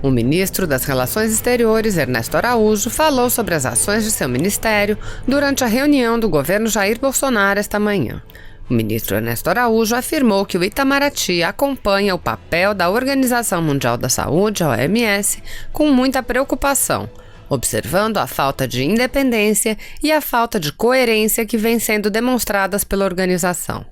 O ministro das Relações Exteriores, Ernesto Araújo, falou sobre as ações de seu ministério durante a reunião do governo Jair Bolsonaro esta manhã. O ministro Ernesto Araújo afirmou que o Itamaraty acompanha o papel da Organização Mundial da Saúde, a OMS, com muita preocupação, observando a falta de independência e a falta de coerência que vem sendo demonstradas pela organização.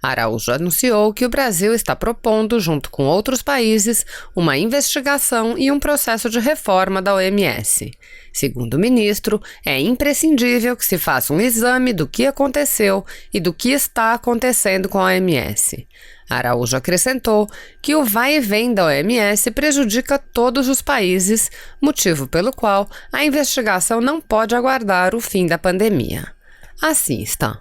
Araújo anunciou que o Brasil está propondo, junto com outros países, uma investigação e um processo de reforma da OMS. Segundo o ministro, é imprescindível que se faça um exame do que aconteceu e do que está acontecendo com a OMS. Araújo acrescentou que o vai e vem da OMS prejudica todos os países, motivo pelo qual a investigação não pode aguardar o fim da pandemia. Assim está.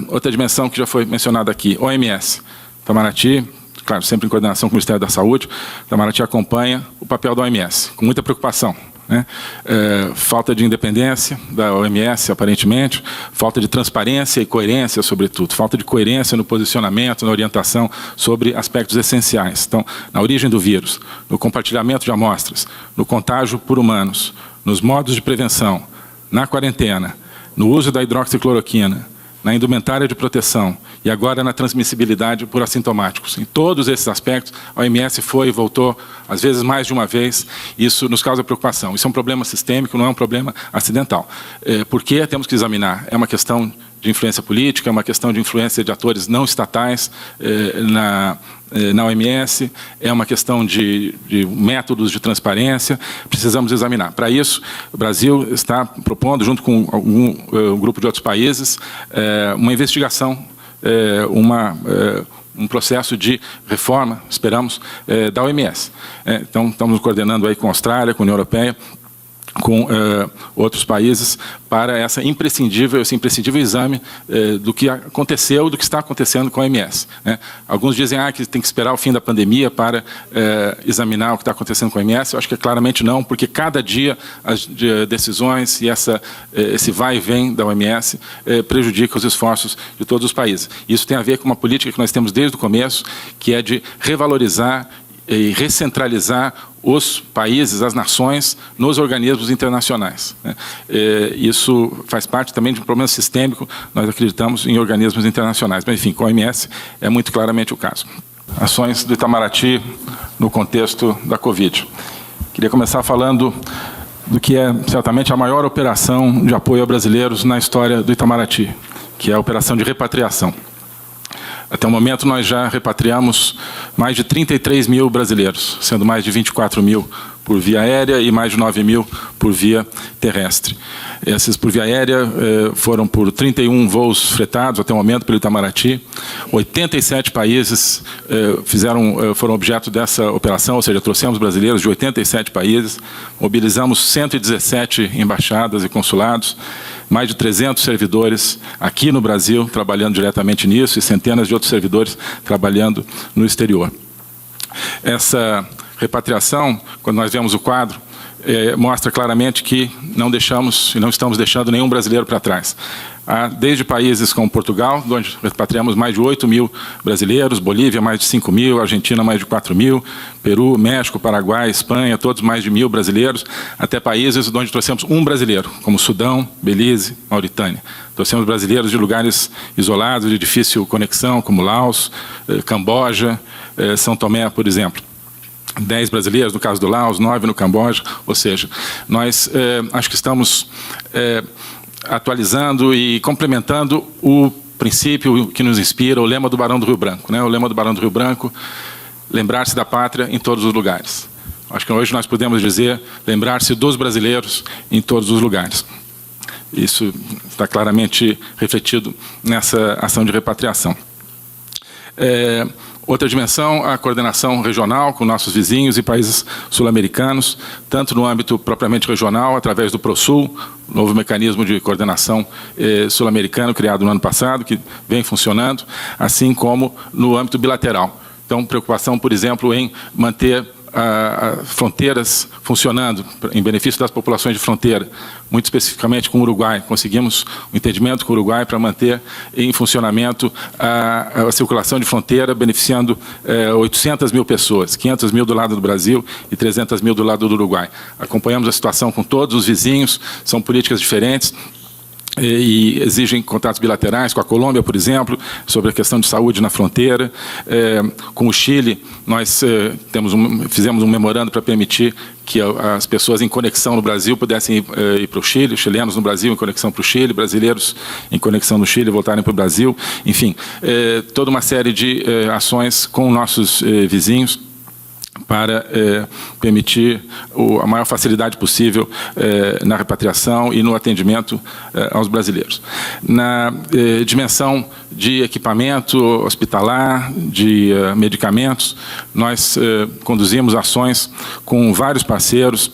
Outra dimensão que já foi mencionada aqui, OMS. Itamaraty, claro, sempre em coordenação com o Ministério da Saúde, Itamaraty acompanha o papel da OMS, com muita preocupação. Falta de independência da OMS, aparentemente, falta de transparência e coerência, sobretudo, falta de coerência no posicionamento, na orientação sobre aspectos essenciais. Então, na origem do vírus, no compartilhamento de amostras, no contágio por humanos, nos modos de prevenção, na quarentena, no uso da hidroxicloroquina, na indumentária de proteção e agora na transmissibilidade por assintomáticos. Em todos esses aspectos, a OMS foi e voltou, às vezes mais de uma vez, isso nos causa preocupação. Isso é um problema sistêmico, não é um problema acidental. Por que temos que examinar? É uma questão de influência política, é uma questão de influência de atores não estatais na OMS, é uma questão de métodos de transparência, precisamos examinar. Para isso, o Brasil está propondo, junto com um grupo de outros países, uma investigação, um processo de reforma, esperamos, da OMS. Então, estamos coordenando aí com a Austrália, com a União Europeia, com outros países, para esse imprescindível exame do que aconteceu, do que está acontecendo com a OMS. Alguns dizem que tem que esperar o fim da pandemia para examinar o que está acontecendo com a OMS. Eu acho que claramente não, porque cada dia as decisões e esse vai e vem da OMS prejudica os esforços de todos os países. Isso tem a ver com uma política que nós temos desde o começo, que é de revalorizar e recentralizar os países, as nações, nos organismos internacionais. Isso faz parte também de um problema sistêmico, nós acreditamos em organismos internacionais. Mas, enfim, com a OMS é muito claramente o caso. Ações do Itamaraty no contexto da Covid. Queria começar falando do que é certamente a maior operação de apoio a brasileiros na história do Itamaraty, que é a operação de repatriação. Até o momento, nós já repatriamos mais de 33 mil brasileiros, sendo mais de 24 mil por via aérea e mais de 9 mil por via terrestre. Esses por via aérea foram por 31 voos fretados até o momento pelo Itamaraty. 87 países foram objeto dessa operação, ou seja, trouxemos brasileiros de 87 países, mobilizamos 117 embaixadas e consulados, mais de 300 servidores aqui no Brasil trabalhando diretamente nisso e centenas de outros servidores trabalhando no exterior. Essa repatriação, quando nós vemos o quadro, mostra claramente que não deixamos e não estamos deixando nenhum brasileiro para trás. Desde países como Portugal, onde repatriamos mais de 8 mil brasileiros, Bolívia mais de 5 mil, Argentina mais de 4 mil, Peru, México, Paraguai, Espanha, todos mais de 1.000 brasileiros, até países onde trouxemos um brasileiro, como Sudão, Belize, Mauritânia. Trouxemos brasileiros de lugares isolados, de difícil conexão, como Laos, Camboja, São Tomé, por exemplo. 10 brasileiros, no caso do Laos, 9 no Camboja, ou seja, nós acho que estamos atualizando e complementando o princípio que nos inspira, o lema do Barão do Rio Branco. O lema do Barão do Rio Branco, lembrar-se da pátria em todos os lugares. Acho que hoje nós podemos dizer, lembrar-se dos brasileiros em todos os lugares. Isso está claramente refletido nessa ação de repatriação. Outra dimensão, a coordenação regional com nossos vizinhos e países sul-americanos, tanto no âmbito propriamente regional, através do ProSul, novo mecanismo de coordenação sul-americano criado no ano passado, que vem funcionando, assim como no âmbito bilateral. Então, preocupação, por exemplo, em manter fronteiras funcionando em benefício das populações de fronteira, muito especificamente com o Uruguai. Conseguimos um entendimento com o Uruguai para manter em funcionamento a circulação de fronteira, beneficiando 800 mil pessoas, 500 mil do lado do Brasil e 300 mil do lado do Uruguai. Acompanhamos a situação com todos os vizinhos, são políticas diferentes, e exigem contatos bilaterais com a Colômbia, por exemplo, sobre a questão de saúde na fronteira. Com o Chile, nós fizemos um memorando para permitir que as pessoas em conexão no Brasil pudessem ir para o Chile, chilenos no Brasil em conexão para o Chile, brasileiros em conexão no Chile voltarem para o Brasil. Enfim, toda uma série de ações com nossos vizinhos para permitir a maior facilidade possível na repatriação e no atendimento aos brasileiros. Na dimensão de equipamento hospitalar, de medicamentos, nós conduzimos ações com vários parceiros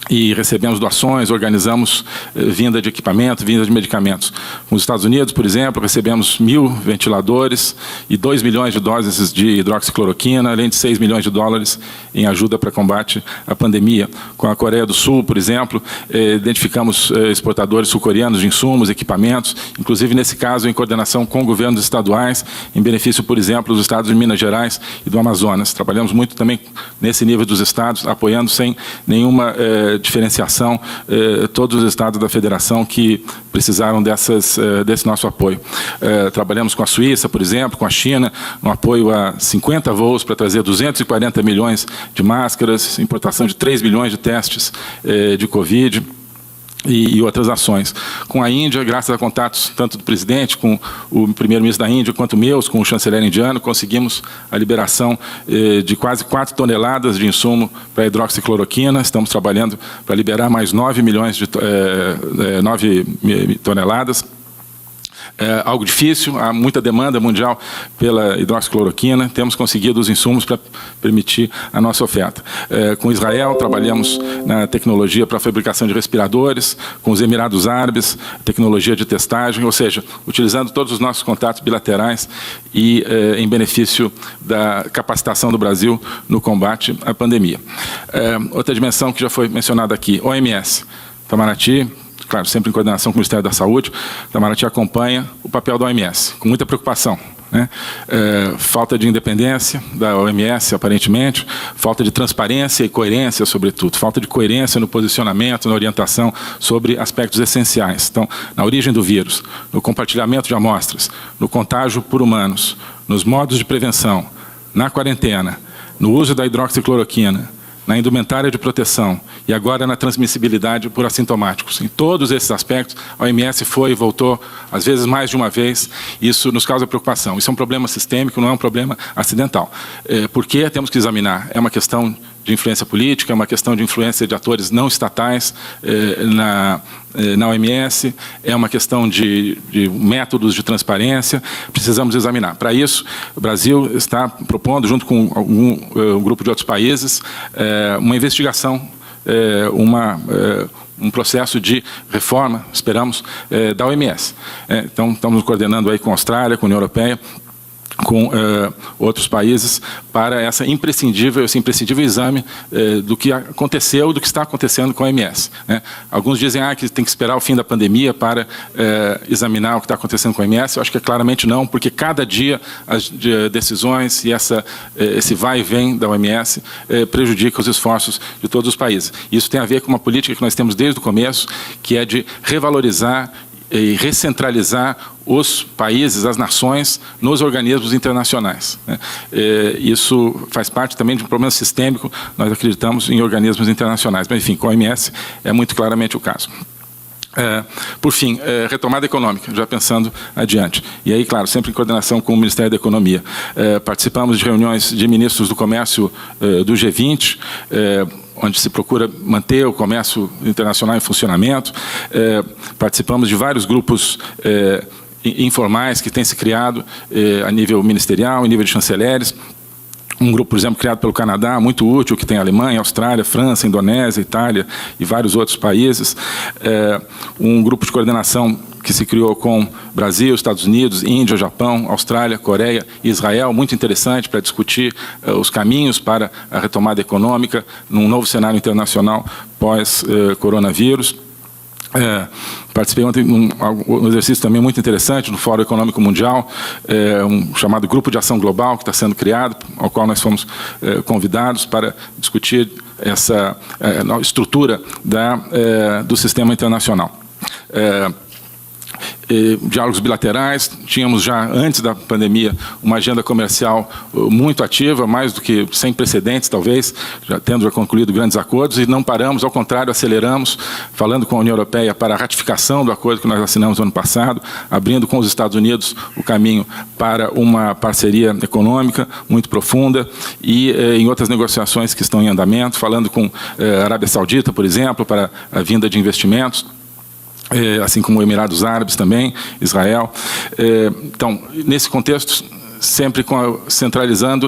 e recebemos doações, organizamos vinda de equipamento, vinda de medicamentos. Nos Estados Unidos, por exemplo, recebemos 1.000 ventiladores e 2 milhões de doses de hidroxicloroquina, além de 6 milhões de dólares em ajuda para combate à pandemia. Com a Coreia do Sul, por exemplo, identificamos exportadores sul-coreanos de insumos, equipamentos, inclusive nesse caso em coordenação com governos estaduais, em benefício, por exemplo, dos estados de Minas Gerais e do Amazonas. Trabalhamos muito também nesse nível dos estados, apoiando sem nenhuma diferenciação todos os estados da federação que precisaram desse nosso apoio. Trabalhamos com a Suíça, por exemplo, com a China, no apoio a 50 voos para trazer 240 milhões de máscaras, importação de 3 milhões de testes de Covid, e outras ações. Com a Índia, graças a contatos tanto do presidente, com o primeiro-ministro da Índia, quanto meus, com o chanceler indiano, conseguimos a liberação de quase 4 toneladas de insumo para a hidroxicloroquina. Estamos trabalhando para liberar mais 9 toneladas. Algo difícil, há muita demanda mundial pela hidroxicloroquina, temos conseguido os insumos para permitir a nossa oferta. Com Israel, trabalhamos na tecnologia para a fabricação de respiradores, com os Emirados Árabes, tecnologia de testagem, ou seja, utilizando todos os nossos contatos bilaterais e em benefício da capacitação do Brasil no combate à pandemia. Outra dimensão que já foi mencionada aqui, OMS, Itamaraty, claro, sempre em coordenação com o Ministério da Saúde, Itamaraty acompanha o papel da OMS, com muita preocupação, né? Falta de independência da OMS, aparentemente, falta de transparência e coerência, sobretudo, falta de coerência no posicionamento, na orientação sobre aspectos essenciais. Então, na origem do vírus, no compartilhamento de amostras, no contágio por humanos, nos modos de prevenção, na quarentena, no uso da hidroxicloroquina, na indumentária de proteção e agora na transmissibilidade por assintomáticos. Em todos esses aspectos, a OMS foi e voltou, às vezes mais de uma vez, isso nos causa preocupação. Isso é um problema sistêmico, não é um problema acidental. Por que temos que examinar? É uma questão de influência política, é uma questão de influência de atores não estatais na OMS, é uma questão de métodos de transparência, precisamos examinar. Para isso, o Brasil está propondo, junto com um grupo de outros países, uma investigação, um processo de reforma, esperamos, da OMS. Então, estamos coordenando aí com a Austrália, com a União Europeia, com outros países, para esse imprescindível exame do que aconteceu, do que está acontecendo com a OMS. Né? Alguns dizem que tem que esperar o fim da pandemia para examinar o que está acontecendo com a OMS. Eu acho que claramente não, porque cada dia as decisões e esse vai e vem da OMS prejudica os esforços de todos os países. Isso tem a ver com uma política que nós temos desde o começo, que é de revalorizar e recentralizar os países, as nações, nos organismos internacionais. Isso faz parte também de um problema sistêmico, nós acreditamos em organismos internacionais, mas enfim, com a OMS é muito claramente o caso. Por fim, retomada econômica, já pensando adiante. E aí, claro, sempre em coordenação com o Ministério da Economia. Participamos de reuniões de ministros do comércio do G20, onde se procura manter o comércio internacional em funcionamento. Participamos de vários grupos informais que têm se criado a nível ministerial, a nível de chanceleres. Um grupo, por exemplo, criado pelo Canadá, muito útil, que tem Alemanha, Austrália, França, Indonésia, Itália e vários outros países. Um grupo de coordenação que se criou com Brasil, Estados Unidos, Índia, Japão, Austrália, Coreia e Israel, muito interessante para discutir os caminhos para a retomada econômica num novo cenário internacional pós-coronavírus. Participei ontem de um exercício também muito interessante no Fórum Econômico Mundial, um chamado Grupo de Ação Global, que está sendo criado, ao qual nós fomos convidados para discutir essa estrutura do sistema internacional. Diálogos bilaterais, tínhamos já antes da pandemia uma agenda comercial muito ativa, mais do que sem precedentes talvez, tendo já concluído grandes acordos, e não paramos, ao contrário, aceleramos, falando com a União Europeia para a ratificação do acordo que nós assinamos no ano passado, abrindo com os Estados Unidos o caminho para uma parceria econômica muito profunda e em outras negociações que estão em andamento, falando com a Arábia Saudita, por exemplo, para a vinda de investimentos, assim como Emirados Árabes também, Israel. Então, nesse contexto, sempre centralizando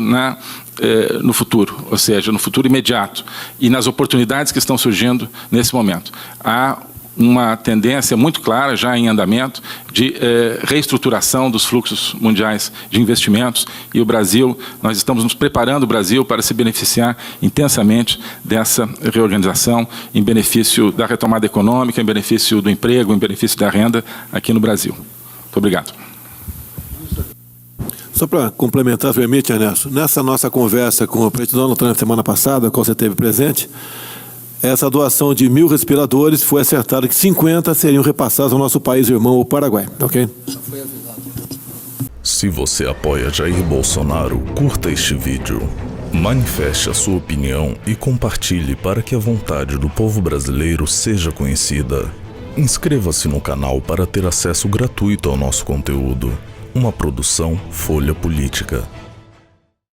no futuro, ou seja, no futuro imediato, e nas oportunidades que estão surgindo nesse momento. Há uma tendência muito clara, já em andamento, de reestruturação dos fluxos mundiais de investimentos, e o Brasil, nós estamos nos preparando o Brasil para se beneficiar intensamente dessa reorganização, em benefício da retomada econômica, em benefício do emprego, em benefício da renda aqui no Brasil. Muito obrigado. Só para complementar, permite, Ernesto, nessa nossa conversa com o presidente Donald Trump semana passada, a qual você esteve presente, essa doação de 1.000 respiradores foi acertada que 50 seriam repassados ao nosso país irmão, o Paraguai. Ok? Se você apoia Jair Bolsonaro, curta este vídeo, manifeste a sua opinião e compartilhe para que a vontade do povo brasileiro seja conhecida. Inscreva-se no canal para ter acesso gratuito ao nosso conteúdo. Uma produção Folha Política.